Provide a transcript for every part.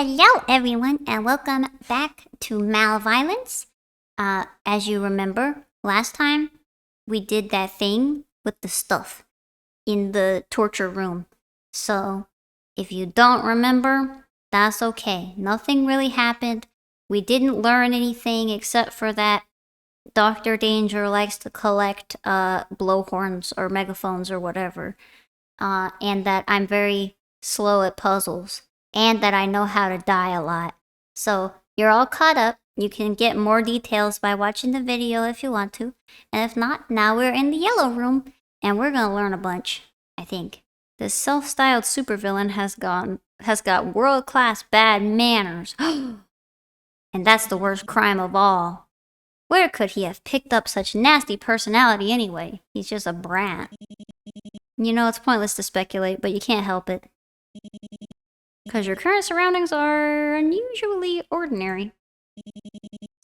Hello, everyone, and welcome back to malViolence. As you remember, last time we did that thing with the stuff in the torture room. So, if you don't remember, that's okay. Nothing really happened. We didn't learn anything except for that Dr. Danger likes to collect blowhorns or megaphones or whatever, and that I'm very slow at puzzles, and that I know how to die a lot. So you're all caught up. You can get more details by watching the video if you want to. And if not, now we're in the yellow room, and we're gonna learn a bunch, I think. This self-styled supervillain has got world-class bad manners. And that's the worst crime of all. Where could he have picked up such nasty personality anyway? He's just a brat. You know, it's pointless to speculate, but you can't help it. Because your current surroundings are unusually ordinary.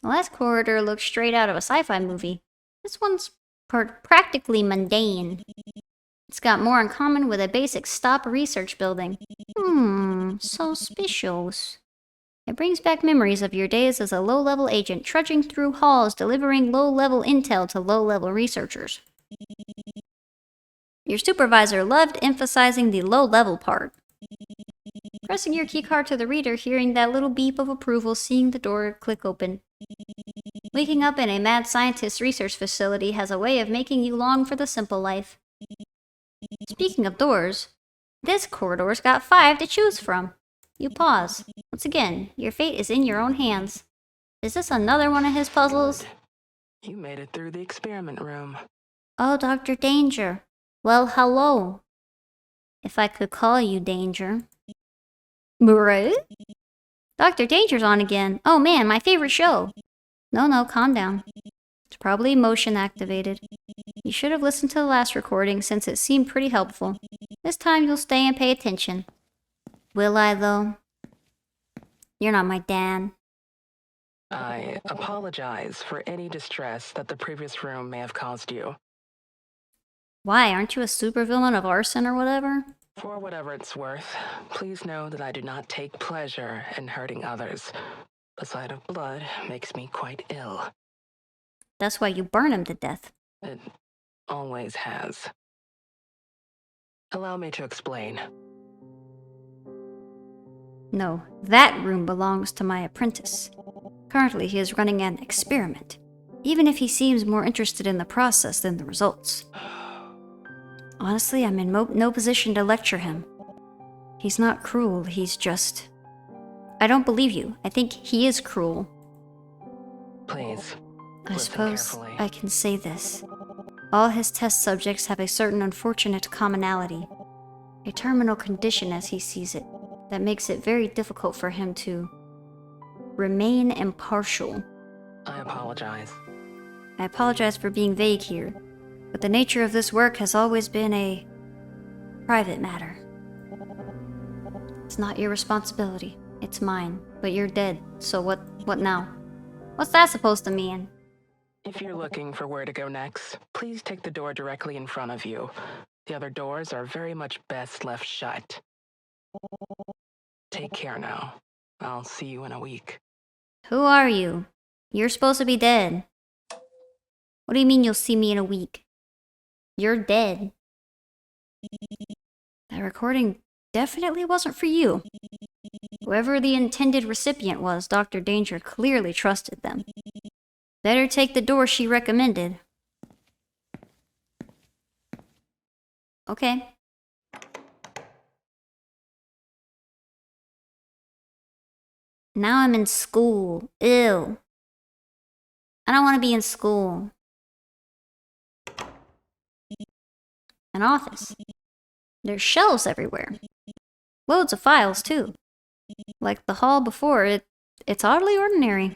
The last corridor looks straight out of a sci-fi movie. This one's practically mundane. It's got more in common with a basic stop research building. Suspicious. It brings back memories of your days as a low-level agent, trudging through halls, delivering low-level intel to low-level researchers. Your supervisor loved emphasizing the low-level part. Pressing your keycard to the reader, hearing that little beep of approval, seeing the door click open. Waking up in a mad scientist's research facility has a way of making you long for the simple life. Speaking of doors, this corridor's got 5 to choose from. You pause. Once again, your fate is in your own hands. Is this another one of his puzzles? Good. You made it through the experiment room. Oh, Dr. Danger. Well, hello. If I could call you Danger. Right? Dr. Danger's on again. Oh man, my favorite show. No, calm down. It's probably motion activated. You should have listened to the last recording since it seemed pretty helpful. This time you'll stay and pay attention. Will I, though? You're not my dad. I apologize for any distress that the previous room may have caused you. Why, aren't you a supervillain of arson or whatever? For whatever it's worth, please know that I do not take pleasure in hurting others. The sight of blood makes me quite ill. That's why you burn him to death. It always has. Allow me to explain. No, that room belongs to my apprentice. Currently, he is running an experiment, even if he seems more interested in the process than the results. Honestly, I'm in no position to lecture him. He's not cruel, he's just... I don't believe you. I think he is cruel. Please, I listen suppose carefully. I can say this. All his test subjects have a certain unfortunate commonality. A terminal condition as he sees it, that makes it very difficult for him to remain impartial. I apologize. I apologize for being vague here, but the nature of this work has always been a private matter. It's not your responsibility. It's mine. But you're dead, so what now? What's that supposed to mean? If you're looking for where to go next, please take the door directly in front of you. The other doors are very much best left shut. Take care now. I'll see you in a week. Who are you? You're supposed to be dead. What do you mean you'll see me in a week? You're dead. That recording definitely wasn't for you. Whoever the intended recipient was, Dr. Danger clearly trusted them. Better take the door she recommended. Okay. Now I'm in school. Ew. I don't want to be in school. An office. There's shelves everywhere. Loads of files, too. Like the hall before, it's oddly ordinary.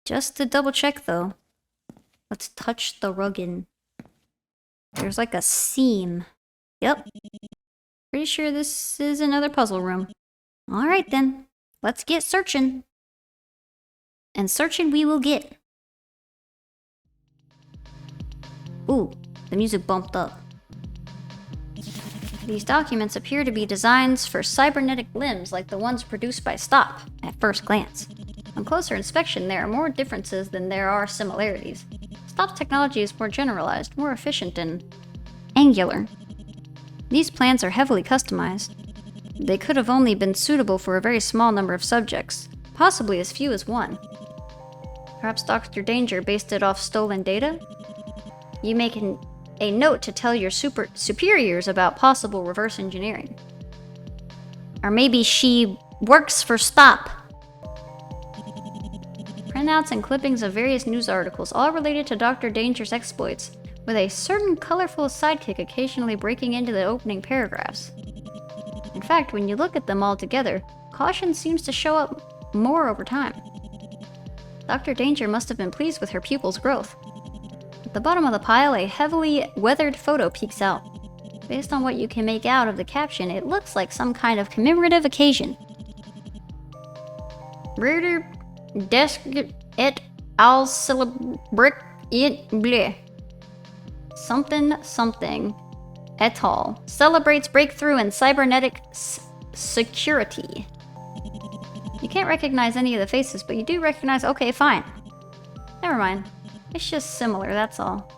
Just to double check, though. Let's touch the rugging. There's like a seam. Yep. Pretty sure this is another puzzle room. Alright then. Let's get searching. And searching we will get. Ooh, the music bumped up. These documents appear to be designs for cybernetic limbs like the ones produced by Stop, at first glance. On closer inspection, there are more differences than there are similarities. Stop's technology is more generalized, more efficient, and angular. These plans are heavily customized. They could have only been suitable for a very small number of subjects, possibly as few as one. Perhaps Dr. Danger based it off stolen data? You make a note to tell your superiors about possible reverse engineering. Or maybe she works for Stop. Printouts and clippings of various news articles, all related to Dr. Danger's exploits, with a certain colorful sidekick occasionally breaking into the opening paragraphs. In fact, when you look at them all together, Cautionne seems to show up more over time. Dr. Danger must have been pleased with her pupil's growth. At the bottom of the pile, a heavily weathered photo peeks out. Based on what you can make out of the caption, it looks like some kind of commemorative occasion. Reader desk et al celebrate it bleh. Something et al. Celebrates breakthrough in cybernetic security. You can't recognize any of the faces, but you do recognize... Okay, fine. Never mind. It's just similar, that's all.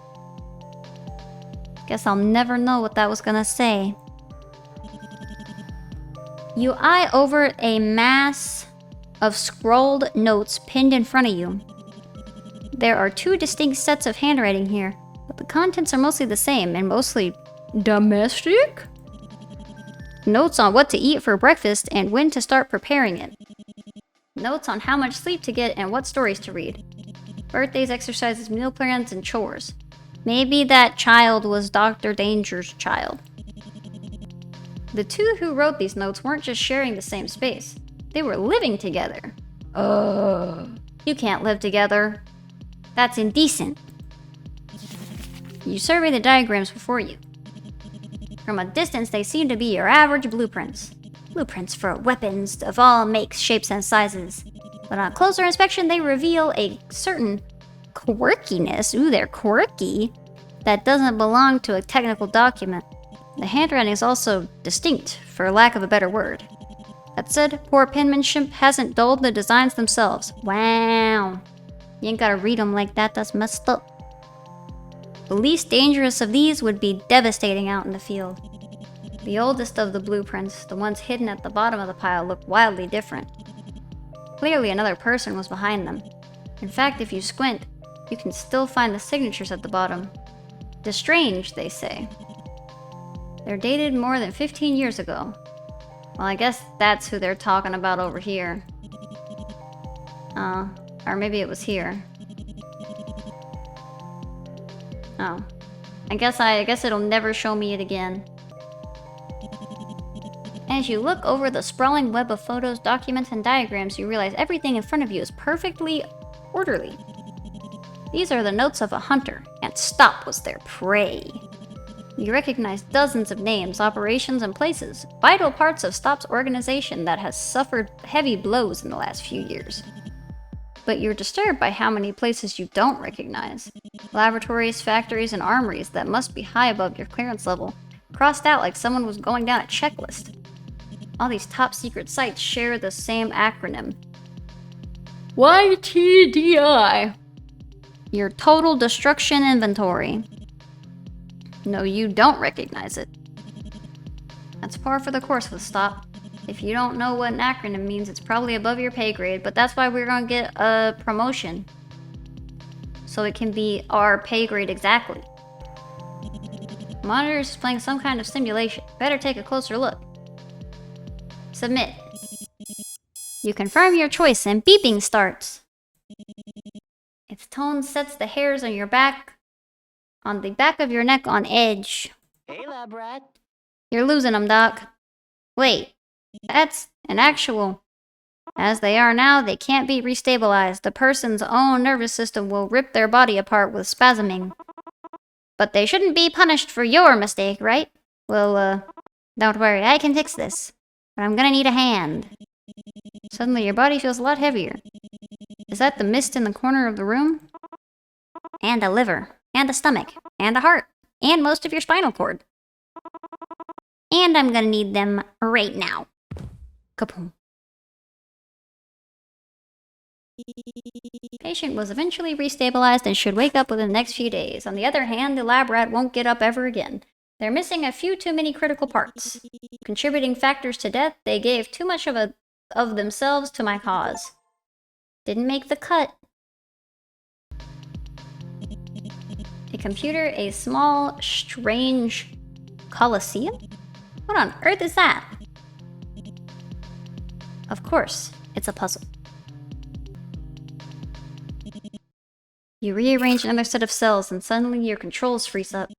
Guess I'll never know what that was gonna say. You eye over a mass of scrolled notes pinned in front of you. There are two distinct sets of handwriting here, but the contents are mostly the same and mostly domestic? Notes on what to eat for breakfast and when to start preparing it. Notes on how much sleep to get and what stories to read. Birthdays, exercises, meal plans, and chores. Maybe that child was Dr. Danger's child. The two who wrote these notes weren't just sharing the same space. They were living together. You can't live together. That's indecent. You survey the diagrams before you. From a distance, they seem to be your average blueprints. Blueprints for weapons of all makes, shapes, and sizes. But on closer inspection, they reveal a certain quirkiness, ooh, they're quirky, that doesn't belong to a technical document. The handwriting is also distinct, for lack of a better word. That said, poor penmanship hasn't dulled the designs themselves. Wow. You ain't gotta read them like that, that's messed up. The least dangerous of these would be devastating out in the field. The oldest of the blueprints, the ones hidden at the bottom of the pile, look wildly different. Clearly another person was behind them. In fact, if you squint, you can still find the signatures at the bottom. Strange, they say. They're dated more than 15 years ago. Well, I guess that's who they're talking about over here. Or maybe it was here. Oh. I guess it'll never show me it again. As you look over the sprawling web of photos, documents, and diagrams, you realize everything in front of you is perfectly orderly. These are the notes of a hunter, and Stop was their prey. You recognize dozens of names, operations, and places, vital parts of Stop's organization that has suffered heavy blows in the last few years. But you're disturbed by how many places you don't recognize. Laboratories, factories, and armories that must be high above your clearance level, crossed out like someone was going down a checklist. All these top secret sites share the same acronym. YTDI. Your Total Destruction Inventory. No, you don't recognize it. That's par for the course with Stop. If you don't know what an acronym means, it's probably above your pay grade, but that's why we're gonna get a promotion. So it can be our pay grade exactly. Monitor is displaying some kind of simulation. Better take a closer look. Submit. You confirm your choice and beeping starts. Its tone sets the hairs on your back, on the back of your neck on edge. Hey, lab rat. You're losing them, Doc. Wait, that's an actual... As they are now, they can't be restabilized. The person's own nervous system will rip their body apart with spasming. But they shouldn't be punished for your mistake, right? Well, don't worry, I can fix this. But I'm gonna need a hand. Suddenly your body feels a lot heavier. Is that the mist in the corner of the room? And a liver, and a stomach, and a heart, and most of your spinal cord. And I'm gonna need them right now. Kaboom. Patient was eventually restabilized and should wake up within the next few days. On the other hand, the lab rat won't get up ever again. They're missing a few too many critical parts. Contributing factors to death, they gave too much of themselves to my cause. Didn't make the cut. A computer, a small, strange coliseum? What on earth is that? Of course, it's a puzzle. You rearrange another set of cells and suddenly your controls freeze up.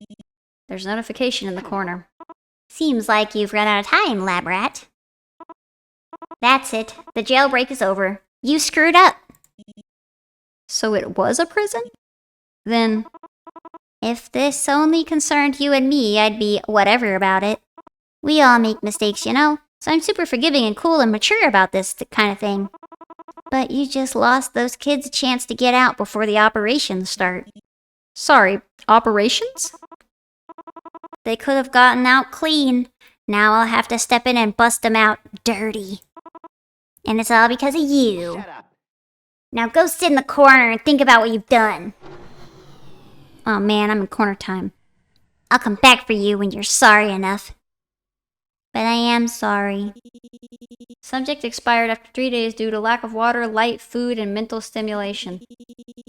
There's a notification in the corner. Seems like you've run out of time, lab rat. That's it. The jailbreak is over. You screwed up. So it was a prison? Then, If this only concerned you and me, I'd be whatever about it. We all make mistakes, you know, so I'm super forgiving and cool and mature about this kind of thing. But you just lost those kids a chance to get out before the operations start. sorry, operations? They could have gotten out clean. Now I'll have to step in and bust them out dirty. And it's all because of you. Shut up. Now go sit in the corner and think about what you've done. Oh man, I'm in corner time. I'll come back for you when you're sorry enough. But I am sorry. Subject expired after 3 days due to lack of water, light, food, and mental stimulation.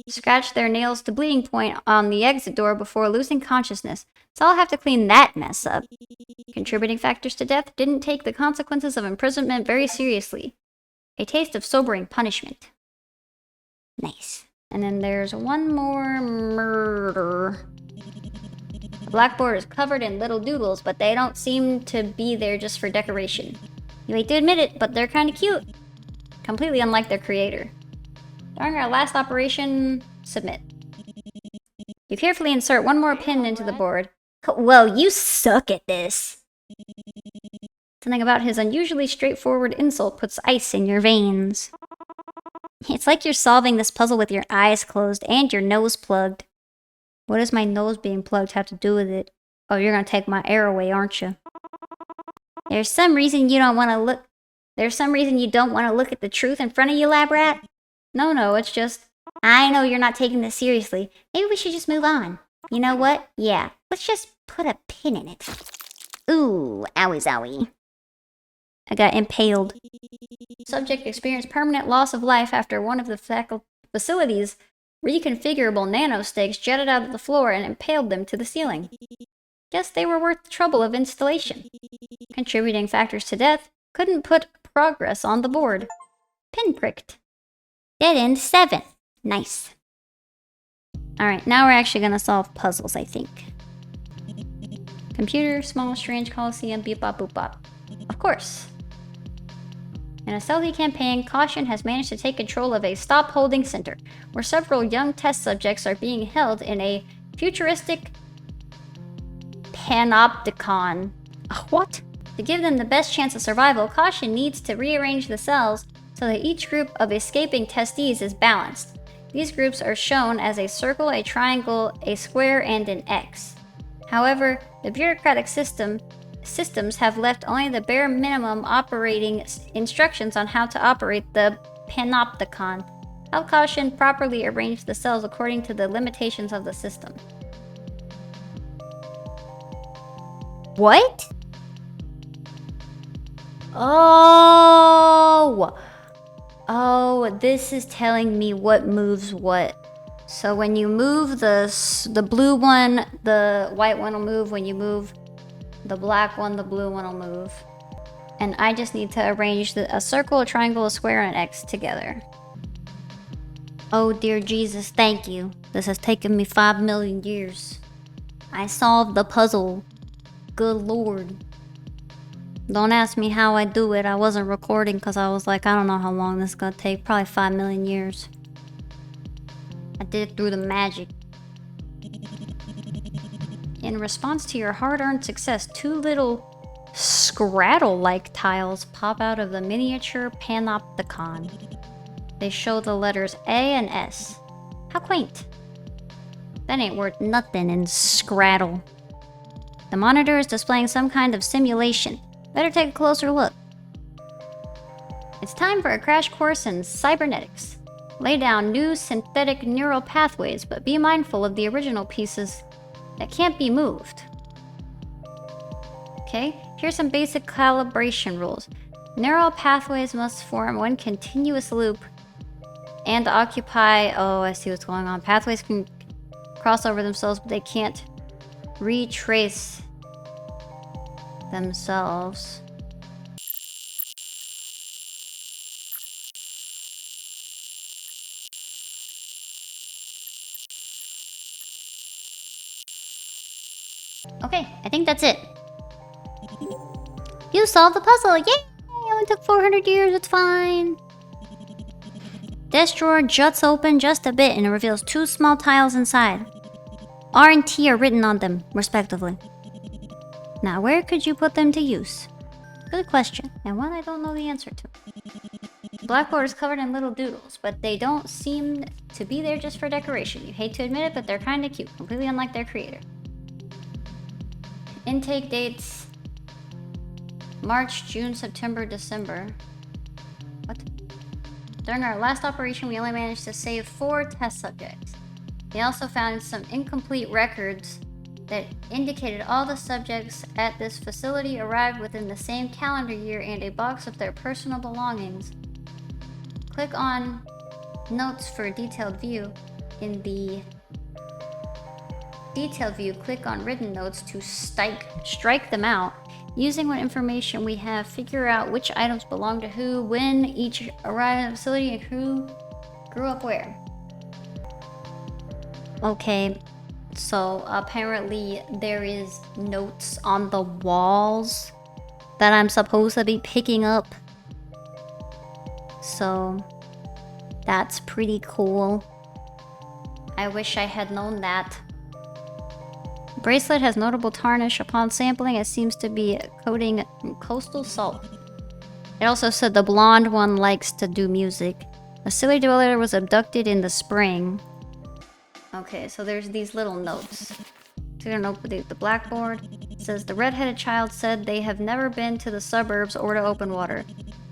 Scratched their nails to bleeding point on the exit door before losing consciousness, so I'll have to clean that mess up. Contributing factors to death, didn't take the consequences of imprisonment very seriously. A taste of sobering punishment. Nice. And then there's one more murder. The blackboard is covered in little doodles, but they don't seem to be there just for decoration. You hate to admit it, but they're kinda cute. Completely unlike their creator. During our last operation, submit. You carefully insert one more pin into the board. Well, you suck at this. Something about his unusually straightforward insult puts ice in your veins. It's like you're solving this puzzle with your eyes closed and your nose plugged. What does my nose being plugged have to do with it? Oh, you're gonna take my air away, aren't you? There's some reason you don't want to look at the truth in front of you, lab rat? No, it's just... I know you're not taking this seriously. Maybe we should just move on. You know what? Yeah, let's just put a pin in it. Ooh, owie zowie. I got impaled. Subject experienced permanent loss of life after one of the facility's reconfigurable nanostakes jetted out of the floor and impaled them to the ceiling. Guess they were worth the trouble of installation. Contributing factors to death, couldn't put progress on the board. Pinpricked. Dead end 7. Nice. Alright, now we're actually gonna solve puzzles, I think. Computer, small, strange coliseum, beep bop boop bop. Of course. In a stealthy campaign, Cautionne has managed to take control of a stop holding center, where several young test subjects are being held in a futuristic panopticon. What? To give them the best chance of survival, Cautionne needs to rearrange the cells so that each group of escaping testees is balanced. These groups are shown as a circle, a triangle, a square, and an X. However, the bureaucratic systems have left only the bare minimum operating instructions on how to operate the panopticon. Help Cautionne properly arrange the cells according to the limitations of the system. What? Oh, this is telling me what moves what. So when you move the blue one, the white one will move. When you move the black one, the blue one will move. And I just need to arrange a circle, a triangle, a square, and an X together. Oh dear Jesus, thank you. This has taken me 5 million years. I solved the puzzle. Good Lord. Don't ask me how I do it. I wasn't recording because I was like, I don't know how long this is gonna take. Probably 5 million years. I did it through the magic. In response to your hard-earned success, 2 little Scrattle-like tiles pop out of the miniature panopticon. They show the letters A and S. How quaint. That ain't worth nothing in Scrattle. The monitor is displaying some kind of simulation. Better take a closer look. It's time for a crash course in cybernetics. Lay down new synthetic neural pathways, but be mindful of the original pieces that can't be moved. Okay, here's some basic calibration rules. Neural pathways must form one continuous loop and occupy... Oh, I see what's going on. Pathways can cross over themselves, but they can't retrace themselves. Okay, I think that's it. You solved the puzzle! Yay! It only took 400 years, it's fine. Desk drawer juts open just a bit and it reveals two small tiles inside. R and T are written on them, respectively. Now, where could you put them to use? Good question, and one I don't know the answer to. The blackboard is covered in little doodles, but they don't seem to be there just for decoration. You hate to admit it, but they're kinda cute, completely unlike their creator. Intake dates: March, June, September, December. What? During our last operation, we only managed to save 4 test subjects. They also found some incomplete records that indicated all the subjects at this facility arrived within the same calendar year and a box of their personal belongings. Click on Notes for a detailed view. In the detailed view, click on Written Notes to strike them out. Using what information we have, figure out which items belong to who, when each arrived at the facility, and who grew up where. Okay, so apparently there is notes on the walls that I'm supposed to be picking up. So that's pretty cool. I wish I had known that. Bracelet has notable tarnish. Upon sampling, it seems to be coating coastal salt. It also said the blonde one likes to do music. A silly dweller was abducted in the spring. Okay, so there's these little notes. So an open the blackboard. It says the redheaded child said they have never been to the suburbs or to open water.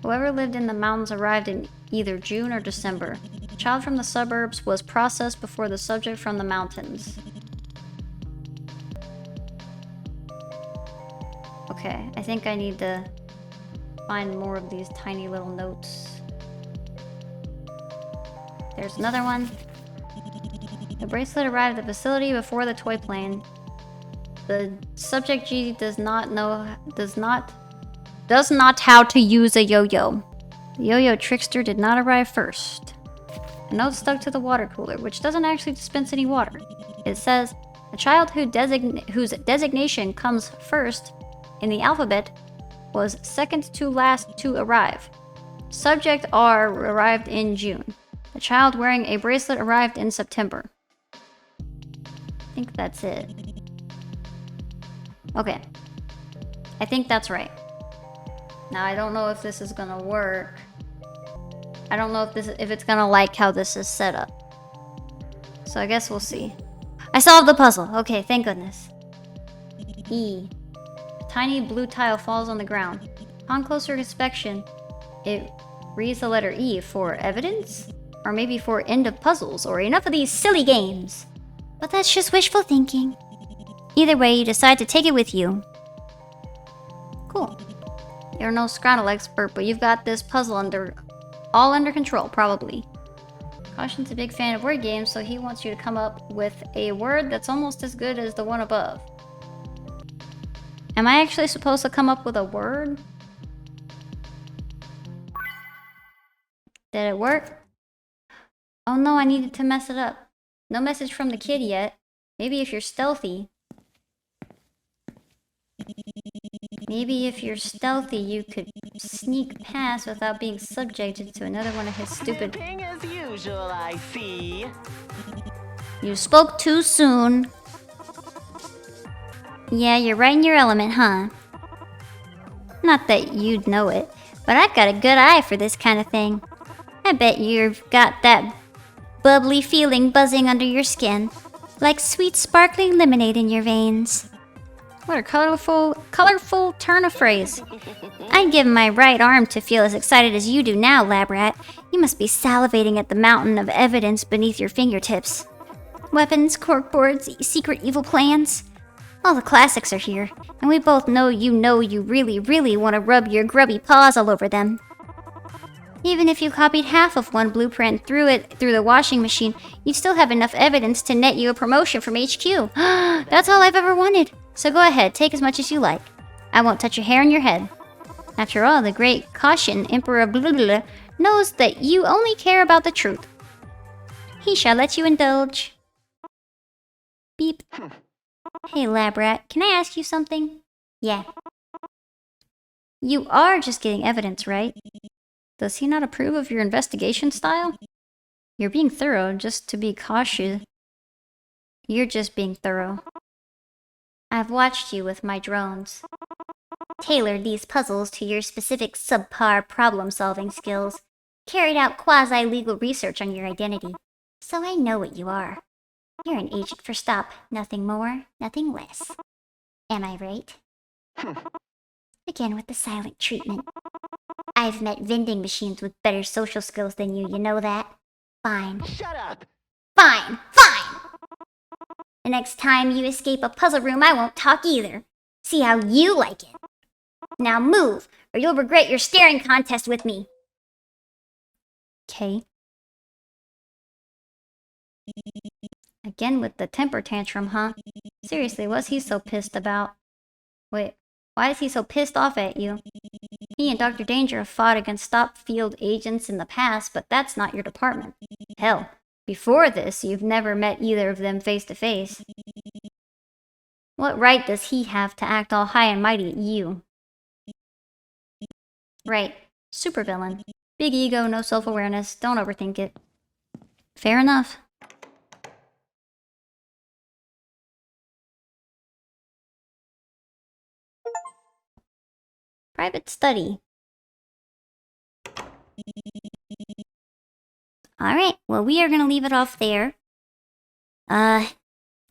Whoever lived in the mountains arrived in either June or December. The child from the suburbs was processed before the subject from the mountains. Okay, I think I need to find more of these tiny little notes. There's another one. The bracelet arrived at the facility before the toy plane. The subject G does not how to use a yo-yo. The yo-yo trickster did not arrive first. A note stuck to the water cooler, which doesn't actually dispense any water. It says, a child whose designation comes first in the alphabet was second to last to arrive. Subject R arrived in June. The child wearing a bracelet arrived in September. I think that's it. Okay. I think that's right. Now I don't know if this is gonna work. I don't know if it's gonna like how this is set up. So I guess we'll see. I solved the puzzle. Okay, thank goodness. E. A tiny blue tile falls on the ground. On closer inspection, it reads the letter E for evidence? Or maybe for end of puzzles, or enough of these silly games. But that's just wishful thinking. Either way, you decide to take it with you. Cool. You're no Scrabble expert, but you've got this puzzle all under control, probably. Caution's a big fan of word games, so he wants you to come up with a word that's almost as good as the one above. Am I actually supposed to come up with a word? Did it work? Oh no, I needed to mess it up. No message from the kid yet. Maybe if you're stealthy. Maybe if you're stealthy, you could sneak past without being subjected to another one of his stupid... Plaything as usual, I see. You spoke too soon. Yeah, you're right in your element, huh? Not that you'd know it, but I've got a good eye for this kind of thing. I bet you've got that bubbly feeling buzzing under your skin, like sweet sparkling lemonade in your veins. What a colorful turn of phrase. I'd give my right arm to feel as excited as you do now, lab rat. You must be salivating at the mountain of evidence beneath your fingertips. Weapons, corkboards, secret evil plans. All the classics are here, and we both know you really, really want to rub your grubby paws all over them. Even if you copied half of one blueprint through the washing machine, you'd still have enough evidence to net you a promotion from HQ. That's all I've ever wanted. So go ahead, take as much as you like. I won't touch a hair on your head. After all, the great Cautionne, Emperor blah, knows that you only care about the truth. He shall let you indulge. Beep. Hey, lab rat, can I ask you something? Yeah. You are just getting evidence, right? Does he not approve of your investigation style? You're being thorough just to be cautious. You're just being thorough. I've watched you with my drones. Tailored these puzzles to your specific subpar problem-solving skills. Carried out quasi-legal research on your identity. So I know what you are. You're an agent for Stop. Nothing more, nothing less. Am I right? Again with the silent treatment. I've met vending machines with better social skills than you know that? Fine. Shut up! Fine! Fine! The next time you escape a puzzle room, I won't talk either. See how you like it. Now move, or you'll regret your staring contest with me. Okay. Again with the temper tantrum, huh? Seriously, what's he so pissed about? Wait, why is he so pissed off at you? He and Dr. Danger have fought against stop field agents in the past, but that's not your department. Hell, before this, you've never met either of them face to face. What right does he have to act all high and mighty at you? Right, supervillain. Big ego, no self-awareness, don't overthink it. Fair enough. Private study. Alright, well, we are gonna leave it off there.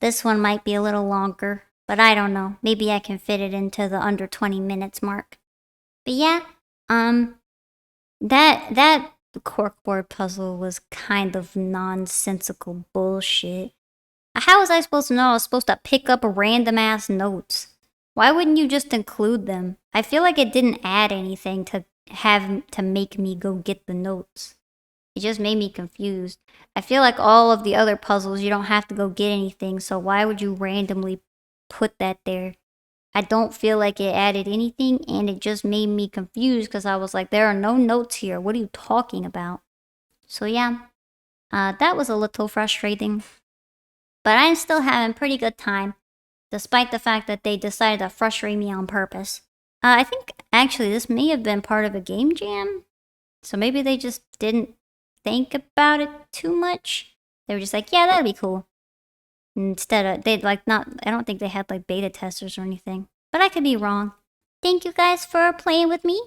This one might be a little longer, but I don't know. Maybe I can fit it into the under 20 minutes mark. But yeah, that corkboard puzzle was kind of nonsensical bullshit. How was I supposed to know I was supposed to pick up random ass notes? Why wouldn't you just include them? I feel like it didn't add anything to make me go get the notes. It just made me confused. I feel like all of the other puzzles, you don't have to go get anything, so why would you randomly put that there? I don't feel like it added anything, and it just made me confused because I was like, there are no notes here. What are you talking about? So yeah, that was a little frustrating. But I'm still having pretty good time, despite the fact that they decided to frustrate me on purpose. I think, actually, this may have been part of a game jam. So maybe they just didn't think about it too much. They were just like, yeah, that'd be cool. Instead of, they'd like not, I don't think they had like beta testers or anything. But I could be wrong. Thank you guys for playing with me.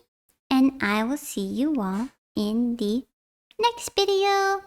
And I will see you all in the next video.